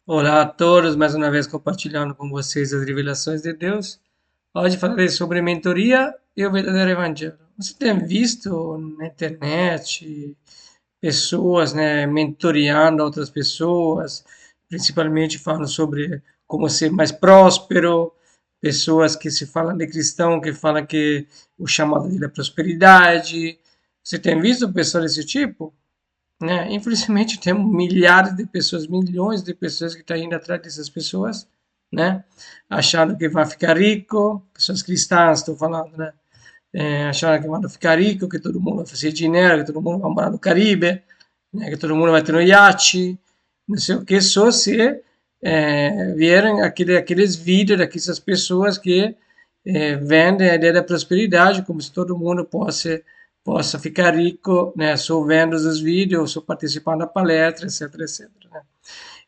Olá a todos, mais uma vez compartilhando com vocês as revelações de Deus. Hoje falarei sobre mentoria e o verdadeiro evangelho. Você tem visto na internet pessoas, né, mentoreando outras pessoas, principalmente falando sobre como ser mais próspero, pessoas que se falam de cristão, que falam que o chamado dele é prosperidade. Você tem visto pessoas desse tipo? Né? Infelizmente, temos milhares de pessoas, milhões de pessoas que estão indo atrás dessas pessoas, né? Achando que vai ficar rico, pessoas cristãs, estou falando, né? Achando que vão ficar rico, que todo mundo vai fazer dinheiro, que todo mundo vai morar no Caribe, né? Que todo mundo vai ter um iate, não sei o que, só se vierem aqueles vídeos daquelas pessoas que vendem a ideia da prosperidade, como se todo mundo possa ficar rico, né, só vendo os vídeos, só participando da palestra, etc, etc. Né?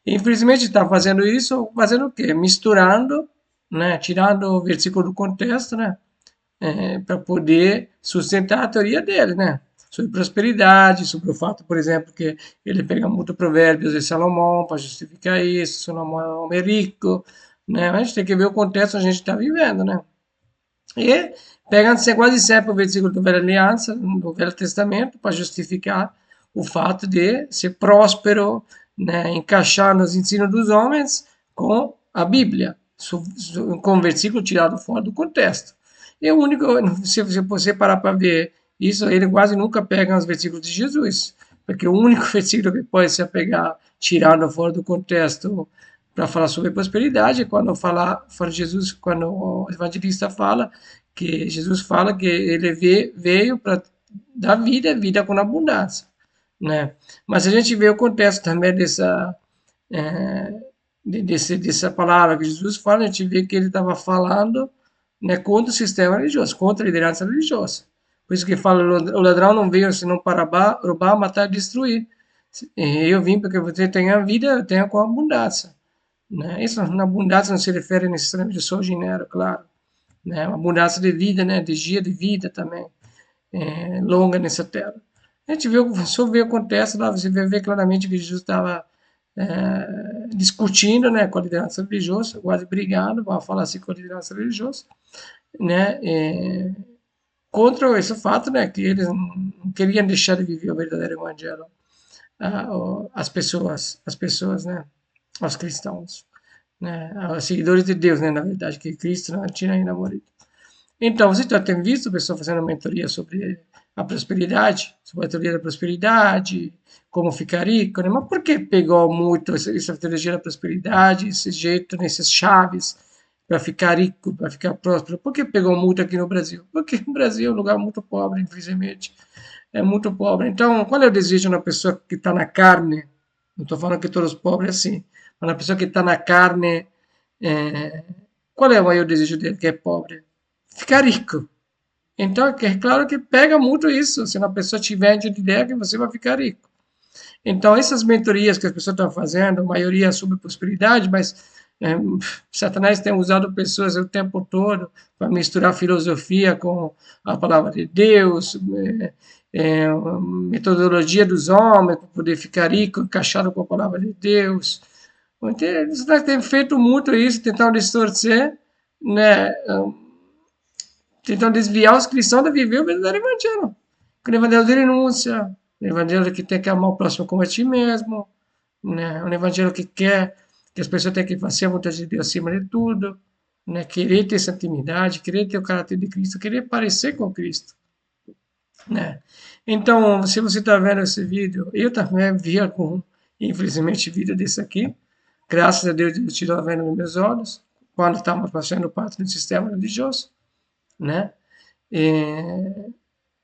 Infelizmente está fazendo isso, fazendo o quê? Misturando, né, tirando o versículo do contexto, né, para poder sustentar a teoria dele, né, sobre prosperidade, sobre o fato, por exemplo, que ele pega muito provérbios de Salomão para justificar isso, Salomão é um homem rico, né, a gente tem que ver o contexto que a gente está vivendo, né. E pegando-se quase sempre o versículo da Velha Aliança, do Velho Testamento, para justificar o fato de ser próspero, né, encaixar nos ensinos dos homens com a Bíblia, com o versículo tirado fora do contexto. E o único, se você parar para ver isso, ele quase nunca pega os versículos de Jesus, porque o único versículo que pode se apegar, tirado fora do contexto, para falar sobre prosperidade, é quando fala Jesus, quando o evangelista fala que Jesus fala que ele veio para dar vida, vida com abundância, né? Mas a gente vê o contexto também é, dessa palavra que Jesus fala, a gente vê que ele estava falando, né, contra o sistema religioso, contra a liderança religiosa. Por isso que fala, o ladrão não veio senão para roubar, matar e destruir. Eu vim porque você tenha vida, tenha com abundância. Né? Isso na abundância não se refere necessariamente só ao dinheiro, claro, né? Uma abundância de vida, né? De dia de vida também, longa nessa terra. A gente vê, só vê o contexto lá, você vê claramente que Jesus estava discutindo, né, com a liderança religiosa, quase brigando, vamos falar assim, com a liderança religiosa, né, contra esse fato, né, que eles não queriam deixar de viver o verdadeiro evangelho, as pessoas, né, os cristãos, né, os seguidores de Deus, né, na verdade, que Cristo não tinha ainda morrido. Então, você já tem visto pessoas fazendo mentoria sobre a prosperidade, sobre a teoria da prosperidade, como ficar rico, né? Mas por que pegou muito essa teologia da prosperidade, esse jeito, nesses chaves, para ficar rico, para ficar próspero? Por que pegou muito aqui no Brasil? Porque o Brasil é um lugar muito pobre, infelizmente. É muito pobre. Então, qual é o desejo de uma pessoa que está na carne? Não estou falando que todos os pobres é assim, mas uma pessoa que está na carne, é, qual é o maior desejo dele, que é pobre? Ficar rico. Então, é claro que pega muito isso, se uma pessoa te vende a ideia que você vai ficar rico. Então, essas mentorias que as pessoas estão fazendo, a maioria é sobre prosperidade, mas é, Satanás tem usado pessoas o tempo todo para misturar filosofia com a palavra de Deus, metodologia dos homens para poder ficar rico, encaixado com a palavra de Deus. Então, Satanás tem feito muito isso, tentando distorcer, né, tentam desviar os cristãos de viver o verdadeiro evangelho. O evangelho de renúncia, o evangelho que tem que amar o próximo como a ti mesmo, né? Um evangelho que quer que as pessoas tenham que fazer a vontade de Deus acima de tudo, né? Querer ter essa intimidade, querer ter o caráter de Cristo, querer parecer com Cristo, né? Então, se você está vendo esse vídeo, eu também vi algum, infelizmente, vídeo desse aqui. Graças a Deus, eu tirou vendo nos meus olhos, quando estava fazendo parte do sistema religioso, né? É,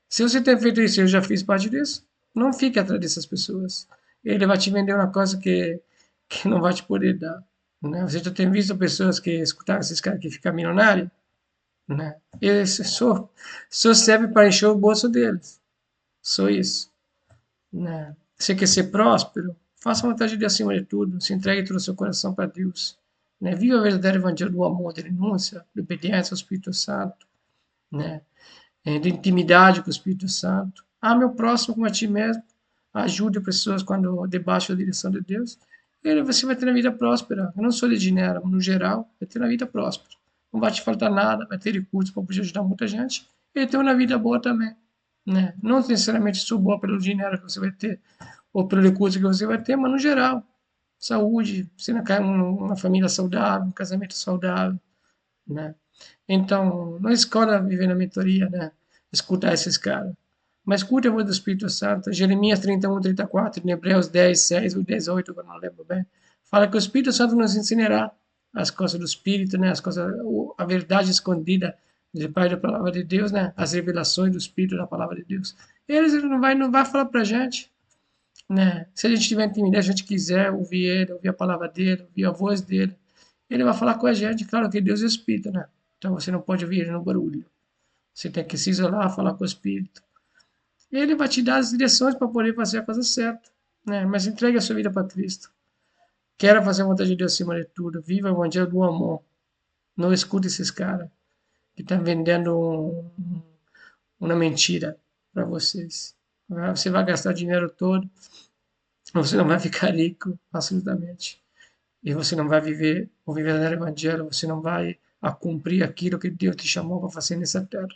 se você tem feito isso, eu já fiz parte disso, não fique atrás dessas pessoas. Ele vai te vender uma coisa que não vai te poder dar. Né? Você já tem visto pessoas que escutaram esses caras que ficam milionários? Né? Esse só serve para encher o bolso deles. Só isso. Né? Você quer ser próspero? Faça a vontade de acima de tudo. Se entregue todo o seu coração para Deus. Né? Viva o verdadeiro evangelho do amor, da renúncia, da obediência ao Espírito Santo. Né? De intimidade com o Espírito Santo. Ame o próximo como a ti mesmo. Ajude pessoas quando debaixo da direção de Deus. você vai ter uma vida próspera. Eu não sou de dinheiro, mas no geral, vai ter uma vida próspera. Não vai te faltar nada, vai ter recursos para poder ajudar muita gente e ter uma vida boa também, né? Não necessariamente só boa pelo dinheiro que você vai ter ou pelo recurso que você vai ter, mas no geral, saúde, você não cai uma família saudável, um casamento saudável, né? Então, não escolha viver na mentoria, né? Escutar esses caras. Mas escute a voz do Espírito Santo. Jeremias 31, 34, em Hebreus 10, 6 ou 18, eu não lembro bem. Fala que o Espírito Santo nos ensinará as coisas do Espírito, né? As coisas, a verdade escondida debaixo da palavra de Deus, né? As revelações do Espírito da palavra de Deus. Ele não vai falar pra gente, né? Se a gente tiver intimidade, se a gente quiser ouvir ele, ouvir a palavra dele, ouvir a voz dele, ele vai falar com a gente. Claro que Deus é Espírito, né? Então você não pode ouvir ele no barulho. Você tem que se isolar, falar com o Espírito. Ele vai te dar as direções para poder fazer a coisa certa, né? Mas entregue a sua vida para Cristo. Quero fazer a vontade de Deus acima de tudo. Viva o evangelho do amor. Não escute esses caras que estão vendendo uma mentira para vocês. Você vai gastar dinheiro todo, você não vai ficar rico, absolutamente. E você não vai viver o verdadeiro evangelho, você não vai a cumprir aquilo que Deus te chamou para fazer nessa terra.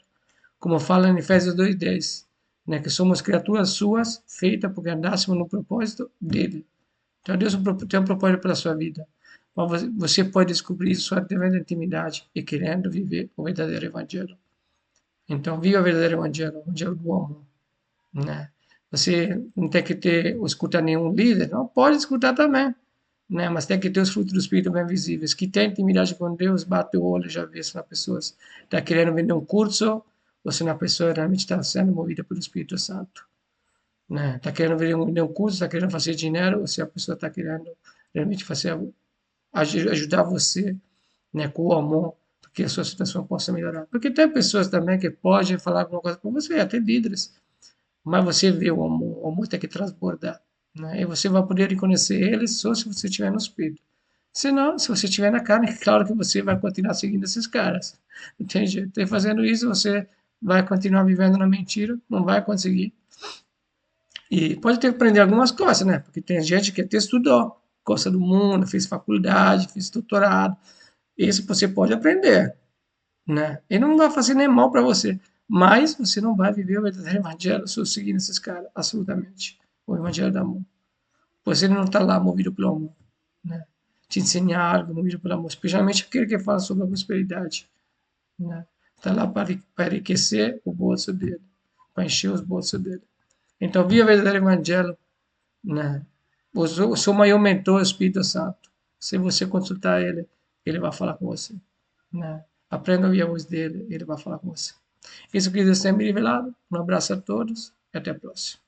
Como fala em Efésios 2:10, né, que somos criaturas suas, feitas porque andássemos no propósito dele. Então Deus tem um propósito pela sua vida. Mas você pode descobrir isso só através da intimidade e querendo viver o verdadeiro evangelho. Então viva o verdadeiro evangelho, o evangelho do amor, né? Você não tem que escutar nenhum líder, não pode escutar também, né? Mas tem que ter os frutos do Espírito bem visíveis. Que tem intimidade com Deus, bate o olho e já vê se a pessoa está querendo vender um curso ou se a pessoa realmente está sendo movida pelo Espírito Santo, né? Está querendo vender um curso, está querendo fazer dinheiro ou se a pessoa está querendo realmente fazer ajudar você, né, com o amor, para que a sua situação possa melhorar. Porque tem pessoas também que podem falar alguma coisa com você, até líderes, mas você vê o amor tem que transbordar, né? E você vai poder reconhecer ele só se você estiver no espírito. Senão, se você estiver na carne, claro que você vai continuar seguindo esses caras. Não tem jeito. E fazendo isso, você vai continuar vivendo na mentira, não vai conseguir. E pode ter que aprender algumas coisas, né? Porque tem gente que até estudou, gosta do mundo, fez faculdade, fez doutorado. Isso você pode aprender, né? E não vai fazer nem mal para você, mas você não vai viver o verdadeiro evangelho se seguindo esses caras, absolutamente. O evangelho do amor. Você não está lá movido pelo amor, né? Te ensinar algo movido pelo amor, especialmente aquele que fala sobre a prosperidade, né? Está lá para enriquecer o bolso dele, para encher os bolsos dele. Então, viva o verdadeiro evangelho, né? O seu maior mentor é o Espírito Santo. Se você consultar ele, ele vai falar com você, né? Aprenda a ouvir a voz dele, ele vai falar com você. Isso que Deus tem me revelado. Um abraço a todos e até a próxima.